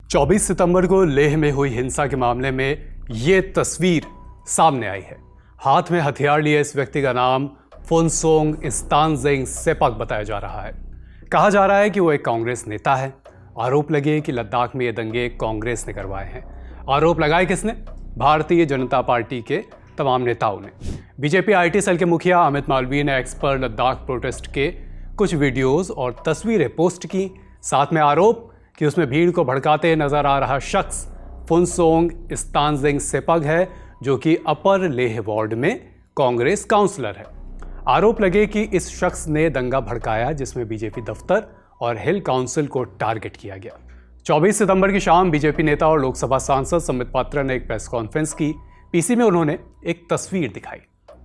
24 सितंबर को लेह में हुई हिंसा के मामले में ये तस्वीर सामने आई है। हाथ में हथियार लिए इस व्यक्ति का नाम फुनसोंग स्तानजेंग सेपक बताया जा रहा है। कहा जा रहा है कि वो एक कांग्रेस नेता है। आरोप लगे कि लद्दाख में ये दंगे कांग्रेस ने करवाए हैं। आरोप लगाए किसने? भारतीय जनता पार्टी के तमाम नेताओं ने। बीजेपी आईटी सेल के मुखिया अमित मालवीय ने एक्स पर लद्दाख प्रोटेस्ट के कुछ वीडियोस और तस्वीरें पोस्ट की। साथ में आरोप कि उसमें भीड़ को भड़काते नजर आ रहा शख्स फुनसोंग स्तानजेंग सेपक है, जो कि अपर लेह वार्ड में कांग्रेस काउंसलर है। आरोप लगे कि इस शख्स ने दंगा भड़काया जिसमें बीजेपी दफ्तर और हिल काउंसिल को टारगेट किया गया। 24 सितंबर की शाम बीजेपी नेता और लोकसभा सांसद संबित पात्रा ने एक प्रेस कॉन्फ्रेंस की। पीसी में उन्होंने एक तस्वीर दिखाई,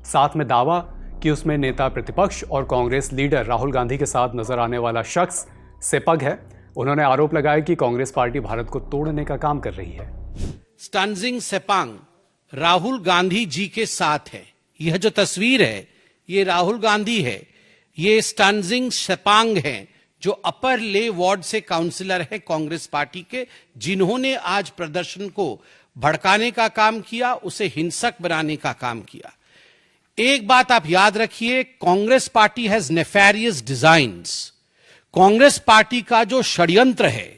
साथ में दावा कि उसमें नेता प्रतिपक्ष और कांग्रेस लीडर राहुल गांधी के साथ नजर आने वाला शख्स सेपक है। उन्होंने आरोप लगाया कि कांग्रेस पार्टी भारत को तोड़ने का काम कर रही है। स्तानजेंग सेपांग राहुल गांधी जी के साथ है। यह जो तस्वीर है ये राहुल गांधी है। ये स्तानजेंग सेपांग हैं जो अपर ले वार्ड से काउंसलर हैं कांग्रेस पार्टी के, जिन्होंने आज प्रदर्शन को भड़काने का काम किया, उसे हिंसक बनाने का काम किया। एक बात आप याद रखिए, Congress party has nefarious designs. Congress party का जो षड्यंत्र है,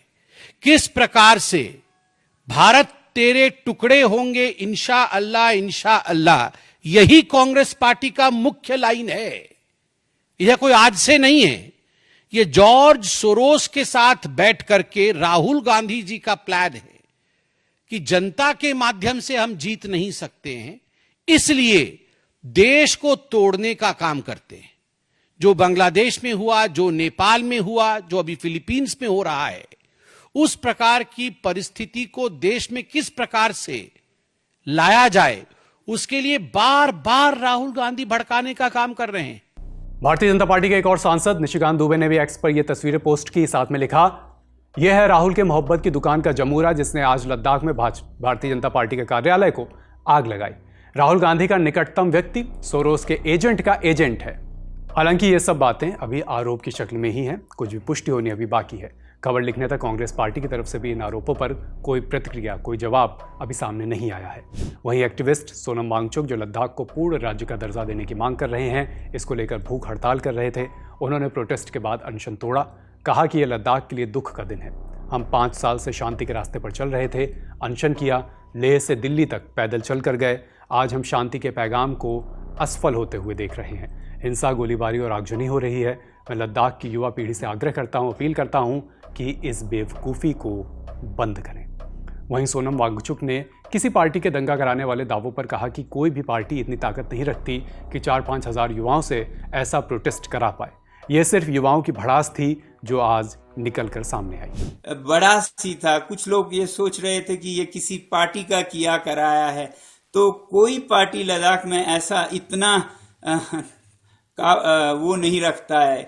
किस प्रकार से भारत तेरे टुकड़े होंगे इंशा अल्लाह, यही कांग्रेस पार्टी का मुख्य लाइन है। यह कोई आज से नहीं है। यह जॉर्ज सोरोस के साथ बैठ करके राहुल गांधी जी का प्लान है कि जनता के माध्यम से हम जीत नहीं सकते हैं, इसलिए देश को तोड़ने का काम करते हैं। जो बांग्लादेश में हुआ, जो नेपाल में हुआ, जो अभी फिलीपींस में हो रहा है, उस प्रकार की परिस्थिति को देश में किस प्रकार से लाया जाए, उसके लिए बार बार राहुल गांधी भड़काने का काम कर रहे हैं। भारतीय जनता पार्टी के एक और सांसद निशिकांत दुबे ने भी एक्स पर यह तस्वीरें पोस्ट की। साथ में लिखा, यह है राहुल के मोहब्बत की दुकान का जमूरा जिसने आज लद्दाख में भारतीय जनता पार्टी के कार्यालय को आग लगाई। राहुल गांधी का निकटतम व्यक्ति सोरोस के एजेंट का एजेंट है। हालांकि ये सब बातें अभी आरोप की शक्ल में ही हैं, कुछ भी पुष्टि होनी अभी बाकी है। खबर लिखने तक कांग्रेस पार्टी की तरफ से भी इन आरोपों पर कोई प्रतिक्रिया, कोई जवाब अभी सामने नहीं आया है। वहीं एक्टिविस्ट सोनम वांगचुक, जो लद्दाख को पूर्ण राज्य का दर्जा देने की मांग कर रहे हैं, इसको लेकर भूख हड़ताल कर रहे थे। उन्होंने प्रोटेस्ट के बाद अनशन तोड़ा। कहा कि यह लद्दाख के लिए दुख का दिन है। हम 5 साल से शांति के रास्ते पर चल रहे थे, अनशन किया, लेह से दिल्ली तक पैदल चल कर गए। आज हम शांति के पैगाम को असफल होते हुए देख रहे हैं। हिंसा, गोलीबारी और आगजनी हो रही है। मैं लद्दाख की युवा पीढ़ी से आग्रह करता हूं, अपील करता हूं कि इस बेवकूफ़ी को बंद करें। वहीं सोनम वांगचुक ने किसी पार्टी के दंगा कराने वाले दावों पर कहा कि कोई भी पार्टी इतनी ताकत नहीं रखती कि 4-5 हज़ार युवाओं से ऐसा प्रोटेस्ट करा पाए। यह सिर्फ युवाओं की भड़ास थी जो आज निकल कर सामने आई। भड़ास ही था। कुछ लोग ये सोच रहे थे कि ये किसी पार्टी का किया कराया है, तो कोई पार्टी लद्दाख में ऐसा इतना वो नहीं रखता है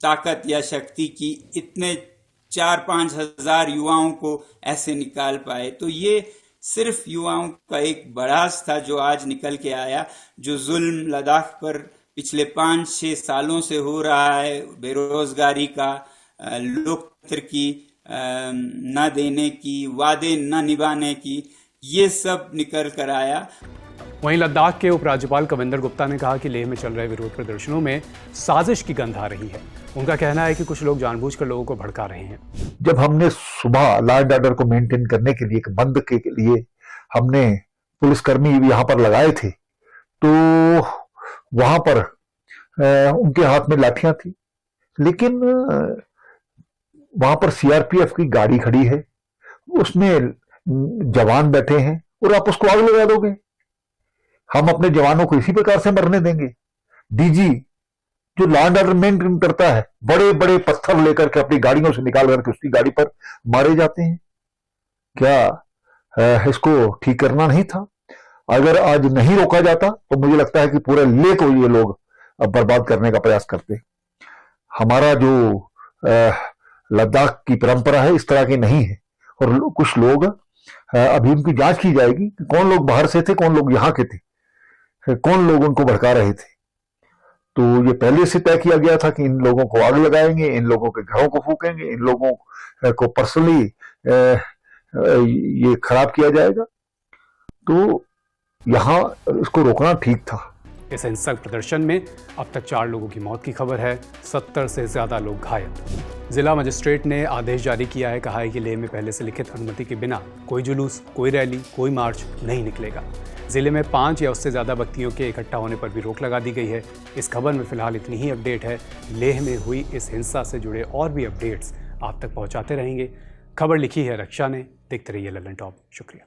ताकत या शक्ति की इतने 4-5 हज़ार युवाओं को ऐसे निकाल पाए। तो ये सिर्फ युवाओं का एक भड़ास था जो आज निकल के आया। जो जुल्म लद्दाख पर पिछले 5-6 सालों से हो रहा है, बेरोजगारी का, लोकतंत्र की न देने की, वादे न निभाने की, ये सब निकल कर आया। वहीं लद्दाख के उपराज्यपाल कविंदर गुप्ता ने कहा कि लेह में चल रहे विरोध प्रदर्शनों में साजिश की गंध आ रही है। उनका कहना है कि कुछ लोग जानबूझकर लोगों को भड़का रहे हैं। जब हमने सुबह लॉ एंड ऑर्डर को मेंटेन करने के लिए, एक बंद के लिए हमने पुलिसकर्मी यहाँ पर लगाए थे, तो वहां पर उनके हाथ में लाठियां थी, लेकिन वहां पर सीआरपीएफ की गाड़ी खड़ी है, उसमें जवान बैठे हैं और आप उसको आग लगा दोगे। हम अपने जवानों को इसी प्रकार से मरने देंगे? डीजी जो लॉ एंड ऑर्डर मेंटेन करता है, बड़े बड़े पत्थर लेकर के अपनी गाड़ियों से निकाल करके उसकी गाड़ी पर मारे जाते हैं। क्या इसको ठीक करना नहीं था? अगर आज नहीं रोका जाता तो मुझे लगता है कि पूरे लेह को ये लोग बर्बाद करने का प्रयास करते। हमारा जो लद्दाख की परंपरा है इस तरह की नहीं है, और कुछ लोग अभी उनकी जांच की जाएगी कि कौन लोग बाहर से थे, कौन लोग यहाँ के थे, कौन लोग उनको भड़का रहे थे। तो ये पहले से तय किया गया था कि इन लोगों को आग लगाएंगे, इन लोगों के घरों को फूकेंगे, इन लोगों को पर्सनली ये खराब किया जाएगा। तो यहाँ इसको रोकना ठीक था। इस हिंसक प्रदर्शन में अब तक 4 लोगों की मौत की खबर है, 70 से ज्यादा लोग घायल। जिला मजिस्ट्रेट ने आदेश जारी किया है, कहा है कि लेह में पहले से लिखित अनुमति के बिना कोई जुलूस, कोई रैली, कोई मार्च नहीं निकलेगा। जिले में 5 या उससे ज्यादा व्यक्तियों के इकट्ठा होने पर भी रोक लगा दी गई है। इस खबर में फिलहाल इतनी ही अपडेट है। लेह में हुई इस हिंसा से जुड़े और भी अपडेट्स आप तक पहुंचाते रहेंगे। खबर लिखी है रक्षा ने। देखते रहिए ललन टॉप। शुक्रिया।